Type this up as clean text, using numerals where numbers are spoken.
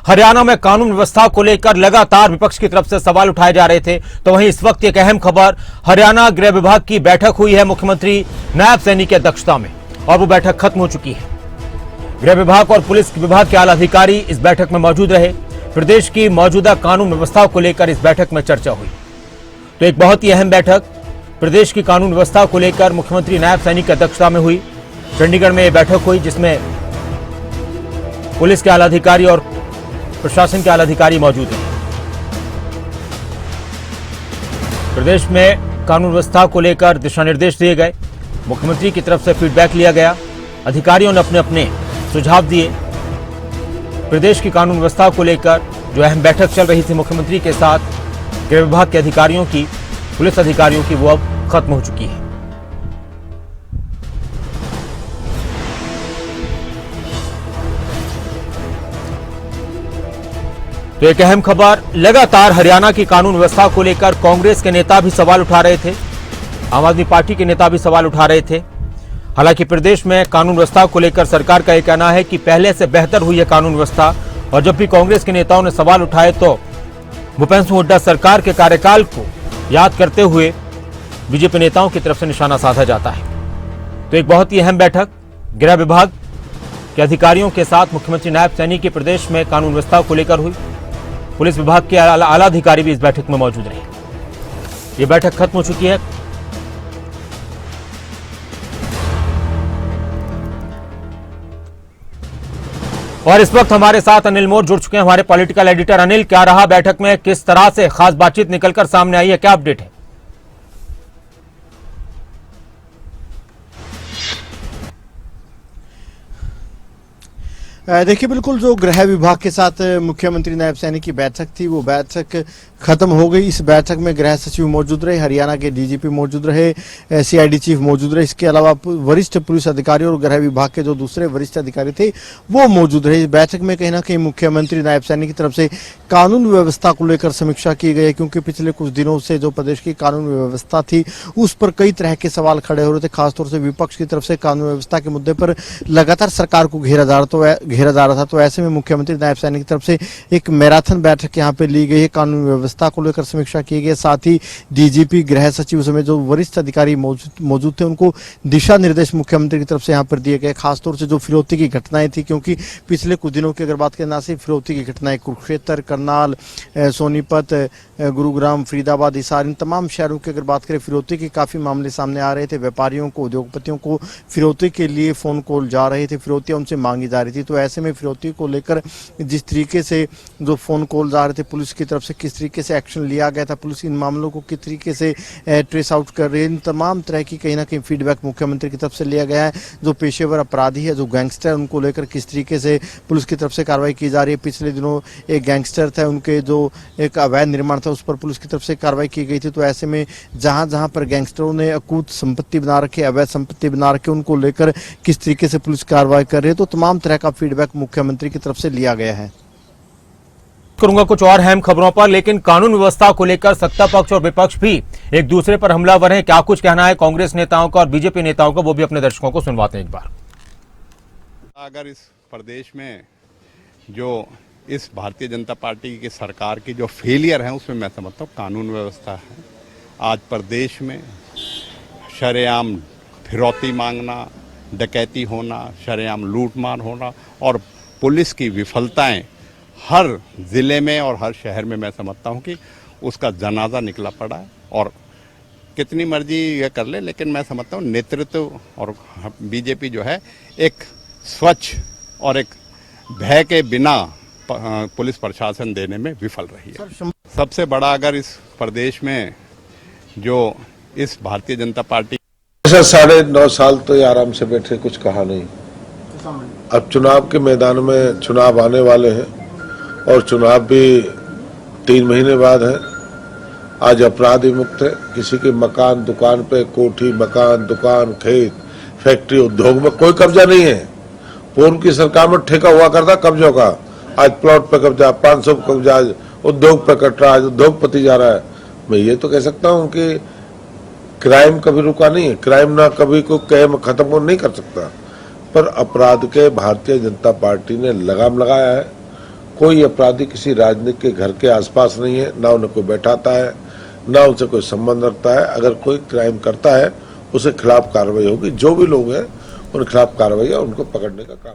हरियाणा में कानून व्यवस्था को लेकर लगातार विपक्ष की तरफ से सवाल उठाए जा रहे थे, तो वहीं इस वक्त एक अहम खबर, हरियाणा गृह विभाग की बैठक हुई है मुख्यमंत्री नायब सैनी की अध्यक्षता में और वो बैठक खत्म हो चुकी है। गृह विभाग और पुलिस विभाग के आला अधिकारी इस बैठक में मौजूद रहे। प्रदेश की मौजूदा कानून व्यवस्था को लेकर इस बैठक में चर्चा हुई। तो एक बहुत ही अहम बैठक प्रदेश की कानून व्यवस्था को लेकर मुख्यमंत्री नायब सैनी की अध्यक्षता में हुई। चंडीगढ़ में यह बैठक हुई जिसमें पुलिस के आला अधिकारी और प्रशासन के आला अधिकारी मौजूद हैं। प्रदेश में कानून व्यवस्था को लेकर दिशा निर्देश दिए गए, मुख्यमंत्री की तरफ से फीडबैक लिया गया, अधिकारियों ने अपने अपने सुझाव दिए। प्रदेश की कानून व्यवस्था को लेकर जो अहम बैठक चल रही थी मुख्यमंत्री के साथ गृह विभाग के अधिकारियों की, पुलिस अधिकारियों की, वो अब खत्म हो चुकी है। तो एक अहम खबर, लगातार हरियाणा की कानून व्यवस्था को लेकर कांग्रेस के नेता भी सवाल उठा रहे थे, आम आदमी पार्टी के नेता भी सवाल उठा रहे थे। हालांकि प्रदेश में कानून व्यवस्था को लेकर सरकार का यह कहना है कि पहले से बेहतर हुई है कानून व्यवस्था, और जब भी कांग्रेस के नेताओं ने सवाल उठाए तो भूपेंद्र सिंह हुड्डा सरकार के कार्यकाल को याद करते हुए बीजेपी नेताओं की तरफ से निशाना साधा जाता है। तो एक बहुत ही अहम बैठक गृह विभाग के अधिकारियों के साथ मुख्यमंत्री नायब सैनी की प्रदेश में कानून व्यवस्था को लेकर हुई। पुलिस विभाग के आला अधिकारी भी इस बैठक में मौजूद रहे। ये बैठक खत्म हो चुकी है। और इस वक्त हमारे साथ अनिल मोर जुड़ चुके हैं, हमारे पॉलिटिकल एडिटर। अनिल, क्या रहा बैठक में, किस तरह से खास बातचीत निकलकर सामने आई है, क्या अपडेट है? देखिए, बिल्कुल जो गृह विभाग के साथ मुख्यमंत्री नायब सैनी की बैठक थी वो बैठक खत्म हो गई। इस बैठक में गृह सचिव मौजूद रहे, हरियाणा के डीजीपी मौजूद रहे, सीआईडी चीफ मौजूद रहे, इसके अलावा वरिष्ठ पुलिस अधिकारी और गृह विभाग के जो दूसरे वरिष्ठ अधिकारी थे वो मौजूद रहे। इस बैठक में कहीं ना कहीं मुख्यमंत्री नायब सैनी की तरफ से कानून व्यवस्था को लेकर समीक्षा की गई, क्योंकि पिछले कुछ दिनों से जो प्रदेश की कानून व्यवस्था थी उस पर कई तरह के सवाल खड़े हो रहे थे। खासतौर से विपक्ष की तरफ से कानून व्यवस्था के मुद्दे पर लगातार सरकार को घेरा जा रहा था। तो ऐसे में मुख्यमंत्री नायब सैनी की तरफ से एक मैराथन बैठक यहाँ पे ली गई है, कानून व्यवस्था को लेकर समीक्षा की गई। साथ ही डीजीपी, गृह सचिव समेत जो वरिष्ठ अधिकारी मौजूद थे उनको दिशा निर्देश मुख्यमंत्री की तरफ से यहाँ पर दिए गए। खासतौर से जो फिरौती की घटनाएं थी, क्योंकि पिछले कुछ दिनों की अगर बात करें, ना सिर्फ फिरौती की घटनाएं, कुरुक्षेत्र, करनाल, सोनीपत, गुरुग्राम, फरीदाबाद, हिसार, इन तमाम शहरों की अगर बात करें, फिरौती के काफी मामले सामने आ रहे थे। व्यापारियों को, उद्योगपतियों को फिरौती के लिए फोन कॉल जा रहे थे, फिरौतियां उनसे मांगी जा रही थी। तो ऐसे में फिरौती को लेकर जिस तरीके से जो फोन कॉल आ रहे थे, पुलिस की तरफ से किस तरीके से एक्शन लिया गया था, पुलिस इन मामलों को किस तरीके से ट्रेस आउट कर रही है, इन तमाम तरह की कहीं ना कहीं फीडबैक मुख्यमंत्री की तरफ से लिया गया है। जो पेशेवर अपराधी है, जो गैंगस्टर, उनको लेकर किस तरीके से पुलिस की तरफ से कार्रवाई की जा रही है। पिछले दिनों एक गैंगस्टर था, उनके जो एक अवैध निर्माण था उस पर पुलिस की तरफ से कार्रवाई की गई थी। तो ऐसे में जहां जहां पर गैंगस्टरों ने अकूत संपत्ति बना रखी, अवैध संपत्ति बना रखी, उनको लेकर किस तरीके से पुलिस कार्रवाई कर रही है। तो तमाम तरह का फीडबैक मुख्यमंत्री की तरफ से लिया गया है। करूंगा कुछ और अहम खबरों पर, लेकिन कानून व्यवस्था को लेकर सत्ता पक्ष और विपक्ष भी एक दूसरे पर हमलावर हैं। क्या कुछ कहना है कांग्रेस नेताओं का और बीजेपी नेताओं का, वो भी अपने दर्शकों को सुनवाते हैं एक बार। अगर इस प्रदेश में जो इस भारतीय जनता पार्टी की सरकार की जो फेलियर है उसमें मैं समझता हूँ कानून व्यवस्था है। आज प्रदेश में शरेआम फिरौती मांगना, डकैती होना, शरेआम लूटमार होना और पुलिस की विफलताएं हर ज़िले में और हर शहर में मैं समझता हूं कि उसका जनाजा निकला पड़ा है। और कितनी मर्जी ये कर ले, लेकिन मैं समझता हूं नेतृत्व और बीजेपी जो है एक स्वच्छ और एक भय के बिना पुलिस प्रशासन देने में विफल रही है। सबसे बड़ा अगर इस प्रदेश में जो इस भारतीय जनता पार्टी 9.5 साल तो ये आराम से बैठे, कुछ कहा नहीं। अब चुनाव के मैदान में चुनाव आने वाले हैं और चुनाव भी 3 महीने बाद है। आज अपराधी मुक्त है, किसी के मकान, दुकान पे, कोठी, मकान, दुकान, खेत, फैक्ट्री, उद्योग में कोई कब्जा नहीं है। पूर्व की सरकार में ठेका हुआ करता कब्जों का, आज प्लॉट पे कब्जा, 500 पे कब्जा, उद्योग पे कट रहा है, उद्योगपति जा रहा है। मैं ये तो कह सकता हूँ कि क्राइम कभी रुका नहीं है, क्राइम ना कभी कोई कैम खत्म नहीं कर सकता, पर अपराध के भारतीय जनता पार्टी ने लगाम लगाया है। कोई अपराधी किसी राजनीतिक के घर के आसपास नहीं है, ना उन्हें कोई बैठाता है, ना उनसे कोई संबंध रखता है। अगर कोई क्राइम करता है उसके खिलाफ कार्रवाई होगी। जो भी लोग हैं उनके खिलाफ कार्रवाई है, उनको पकड़ने का काम।